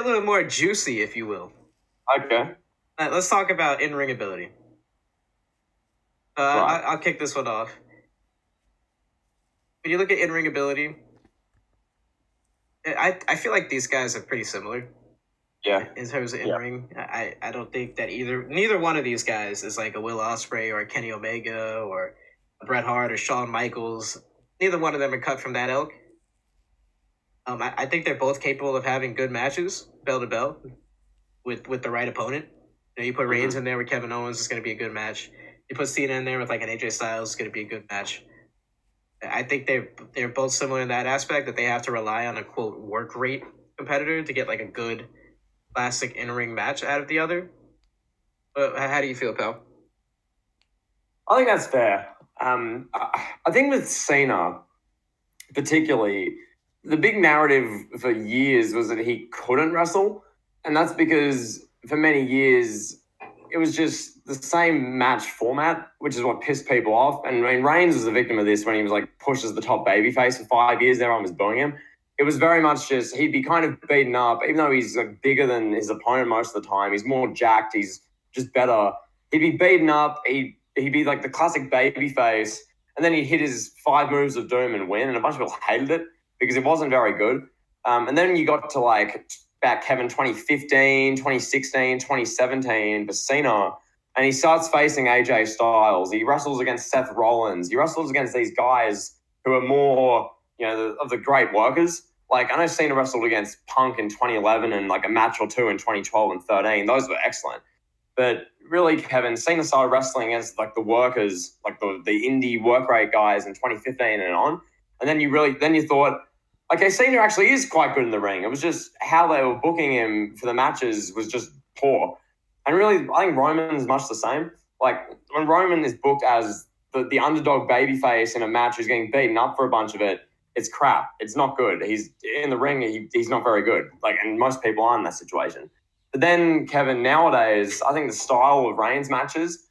a little more juicy, if you will. Okay. Let's talk about in-ring ability. Right. I'll kick this one off. When you look at in-ring ability, I feel like these guys are pretty similar Yeah. in terms of Yeah. in-ring. I don't think that neither one of these guys is like a Will Ospreay or a Kenny Omega or a Bret Hart or Shawn Michaels. Neither one of them are cut from that ilk. I think they're both capable of having good matches, bell to bell, with the right opponent. You put Reigns in there with Kevin Owens, it's going to be a good match. You put Cena in there with like an AJ Styles, it's going to be a good match. I think they're both similar in that aspect that they have to rely on a quote work rate competitor to get like a good classic in ring match out of the other. How do you feel, pal? I think that's fair. I think with Cena, particularly, the big narrative for years was that he couldn't wrestle. And that's because for many years, it was just the same match format, which is what pissed people off. And Reigns was a victim of this when he was like pushed as the top babyface for 5 years. Everyone was booing him. It was very much just he'd be kind of beaten up, even though he's like bigger than his opponent most of the time. He's more jacked. He's just better. He'd be beaten up. He'd be like the classic babyface, and then he'd hit his 5 moves of doom and win. And a bunch of people hated it because it wasn't very good. And then you got to like back Kevin 2015, 2016, 2017 for Cena, and he starts facing AJ Styles. He wrestles against Seth Rollins. He wrestles against these guys who are more, of the great workers. Like, I know Cena wrestled against Punk in 2011 and like a match or two in 2012 and 13. Those were excellent. But really, Kevin, Cena started wrestling against like the workers, like the indie work rate guys in 2015 and on. And then you thought, okay, Cena actually is quite good in the ring. It was just how they were booking him for the matches was just poor. And really, I think Roman's much the same. Like, when Roman is booked as the underdog babyface in a match who's getting beaten up for a bunch of it, it's crap. It's not good. He's in the ring, he's not very good. Like, and most people are in that situation. But then, Kevin, nowadays, I think the style of Reigns matches,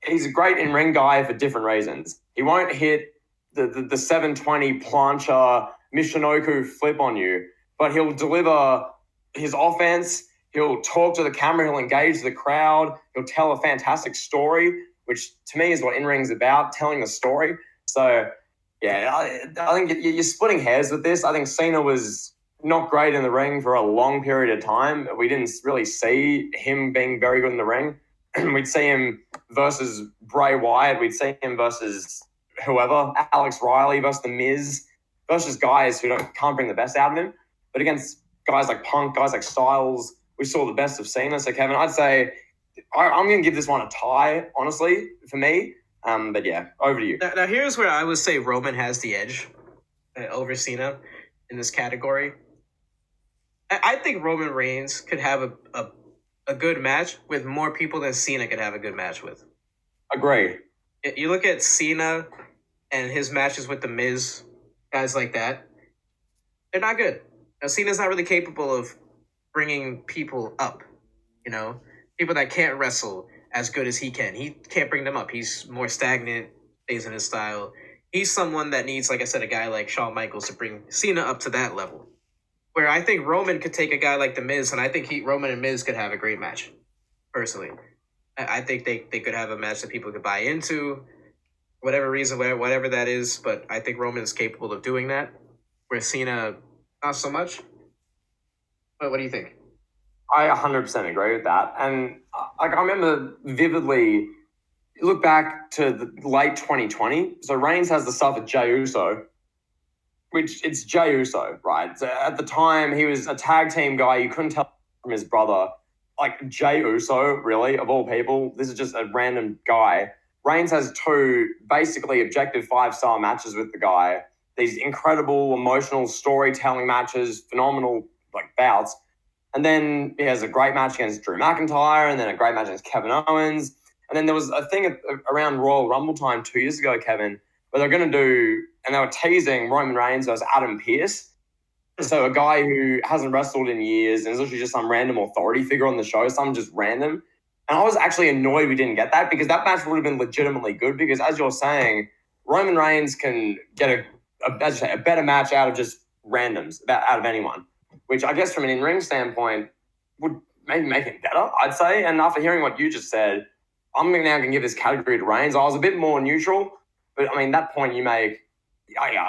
he's a great in-ring guy for different reasons. He won't hit the 720 plancha Michinoku flip on you, but he'll deliver his offense. He'll talk to the camera. He'll engage the crowd. He'll tell a fantastic story, which to me is what in-ring's about, telling the story. So, yeah, I think you're splitting hairs with this. I think Cena was not great in the ring for a long period of time. We didn't really see him being very good in the ring. We'd see him versus Bray Wyatt. We'd see him versus whoever, Alex Riley versus The Miz, versus guys who can't bring the best out of him. But against guys like Punk, guys like Styles, we saw the best of Cena. So, Kevin, I'd say I'm going to give this one a tie, honestly, for me. But yeah, over to you. Now here's where I would say Roman has the edge over Cena in this category. I think Roman Reigns could have a good match with more people than Cena could have a good match with. Agreed. You look at Cena and his matches with The Miz, guys like that, they're not good. Now, Cena's not really capable of bringing people up, people that can't wrestle as good as he can. He can't bring them up. He's more stagnant, stays in his style. He's someone that needs, like I said, a guy like Shawn Michaels to bring Cena up to that level. Where I think Roman could take a guy like The Miz, and I think Roman and Miz could have a great match, personally. I think they could have a match that people could buy into, whatever reason, whatever that is, but I think Roman is capable of doing that, where Cena, not so much. But what do you think? I 100% agree with that. And I remember vividly, look back to the late 2020. So Reigns has the stuff with Jey Uso, which it's Jey Uso, right? So at the time, he was a tag team guy. You couldn't tell from his brother. Like, Jey Uso, really, of all people, this is just a random guy. Reigns has 2 basically objective 5-star matches with the guy. These incredible emotional storytelling matches, phenomenal bouts. And then he has a great match against Drew McIntyre, and then a great match against Kevin Owens. And then there was a thing around Royal Rumble time 2 years ago, Kevin, where they're going to do, and they were teasing Roman Reigns versus Adam Pearce. So a guy who hasn't wrestled in years and is literally just some random authority figure on the show, some just random. And I was actually annoyed we didn't get that, because that match would have been legitimately good, because as you're saying, Roman Reigns can get a better match out of just randoms, out of anyone. which I guess from an in-ring standpoint would maybe make it better, I'd say. And after hearing what you just said, I'm now going to give this category to Reigns. I was a bit more neutral, but I mean, that point you make,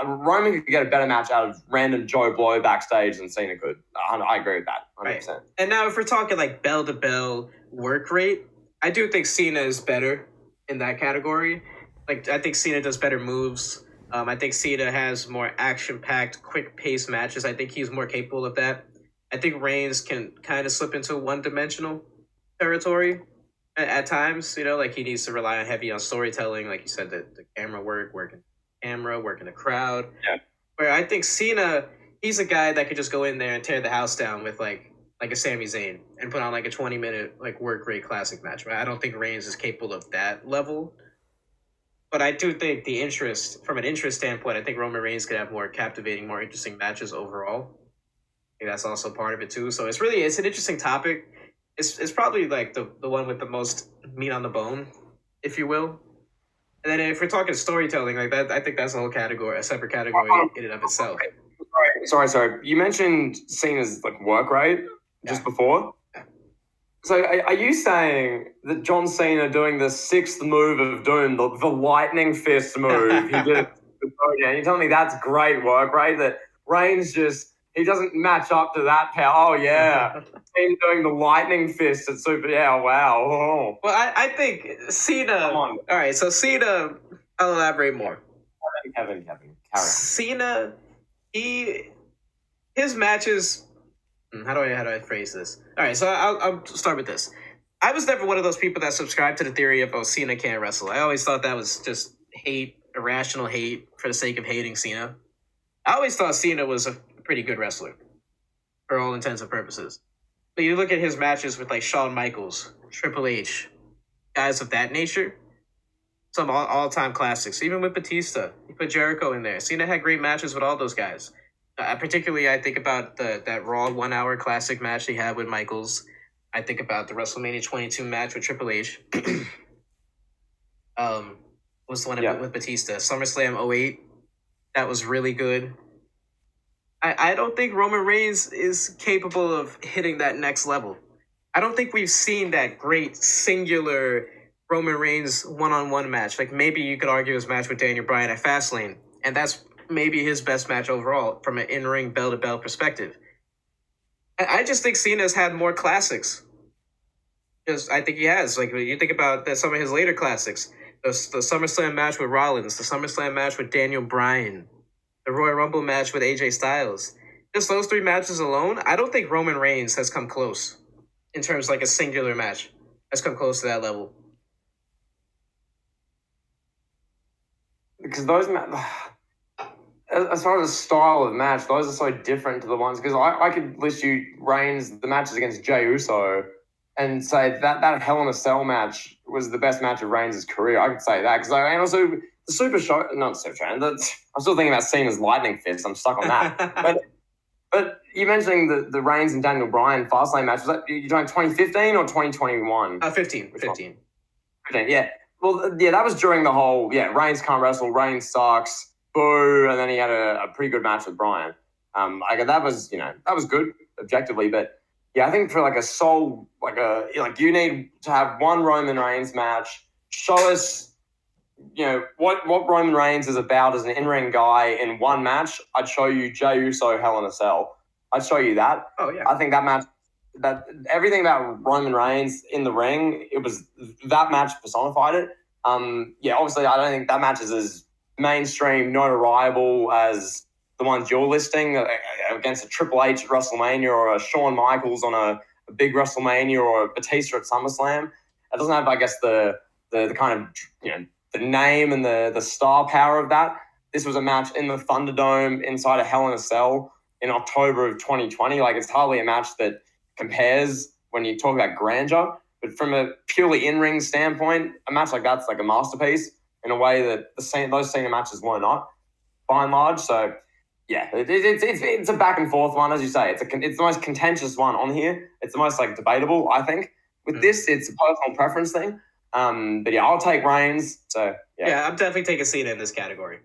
Roman could get a better match out of random Joe Blow backstage than Cena could. I agree with that, 100%. Right. And now if we're talking like bell-to-bell work rate, I do think Cena is better in that category. Like, I think Cena does better moves. I think Cena has more action-packed, quick-paced matches. I think he's more capable of that. I think Reigns can kind of slip into one-dimensional territory at times. Like he needs to rely heavy on storytelling, like you said, the camera working the crowd. Yeah. Where I think Cena, he's a guy that could just go in there and tear the house down with like a Sami Zayn and put on like a 20-minute like work rate classic match. Right? I don't think Reigns is capable of that level. But I do think from an interest standpoint, I think Roman Reigns could have more captivating, more interesting matches overall. I think that's also part of it too. So it's an interesting topic. It's probably like the one with the most meat on the bone, if you will. And then if we're talking storytelling like that, I think that's a separate category in and of itself. Sorry. You mentioned Cena's like work rate just before. So are you saying that John Cena doing the 6th move of Doom, the lightning fist move, he did you're telling me that's great work rate? That Reigns he doesn't match up to that power. Oh yeah, Cena doing the lightning fist at Super. Yeah, wow. Oh. Well, I think Cena. Come on. All right, so Cena. I'll elaborate more. Kevin. Cena, his matches. How do I phrase this? All right, so I'll start with this. I was never one of those people that subscribed to the theory of Cena can't wrestle. I always thought that was just irrational hate for the sake of hating Cena. I always thought Cena was a pretty good wrestler for all intents and purposes. But you look at his matches with like Shawn Michaels, Triple H, guys of that nature, some all-time classics. Even with Batista, you put Jericho in there. Cena had great matches with all those guys. Particularly, I think about that Raw 1 hour classic match he had with Michaels. I think about the WrestleMania 22 match with Triple H. What's the one with Batista? SummerSlam 08. That was really good. I don't think Roman Reigns is capable of hitting that next level. I don't think we've seen that great singular Roman Reigns one-on-one match. Like maybe you could argue his match with Daniel Bryan at Fastlane, and that's maybe his best match overall from an in-ring bell-to-bell perspective. I just think Cena's had more classics. Because I think he has. Like you think about some of his later classics, the SummerSlam match with Rollins, the SummerSlam match with Daniel Bryan, the Royal Rumble match with AJ Styles. Just those 3 matches alone, I don't think Roman Reigns has come close in terms of like a singular match. Has come close to that level. Because those as far as the style of match, those are so different to the ones. Because I could list you Reigns, the matches against Jey Uso, and say that Hell in a Cell match was the best match of Reigns' career. I could say that. And also the Super Show, not Super Show, I'm still thinking about Cena's lightning fist. I'm stuck on that. But you mentioning the Reigns and Daniel Bryan Fastlane match, was that you doing 2015 or 2021? 15. 15, yeah. Well, yeah, that was during the whole, Reigns can't wrestle, Reigns sucks, boo, and then he had a pretty good match with Bryan. That was good objectively, but yeah, I think for like a soul, you need to have one Roman Reigns match, show us, what Roman Reigns is about as an in-ring guy in one match. I'd show you Jey Uso Hell in a Cell. I'd show you that. Oh yeah. I think that match, that everything about Roman Reigns in the ring, it was that match personified it. Obviously I don't think that match is as mainstream notoriable as the ones you're listing against a Triple H at WrestleMania or a Shawn Michaels on a big WrestleMania or a Batista at SummerSlam. It doesn't have, I guess, the kind of, the name and the star power of that. This was a match in the Thunderdome inside a Hell in a Cell in October of 2020. Like, it's hardly a match that compares when you talk about grandeur. But from a purely in-ring standpoint, a match like that's like a masterpiece in a way that those Cena matches were not, by and large. So, yeah, it's a back and forth one, as you say. It's the most contentious one on here. It's the most debatable, I think. With this, it's a personal preference thing. But yeah, I'll take Reigns. So yeah, I'm definitely taking Cena in this category.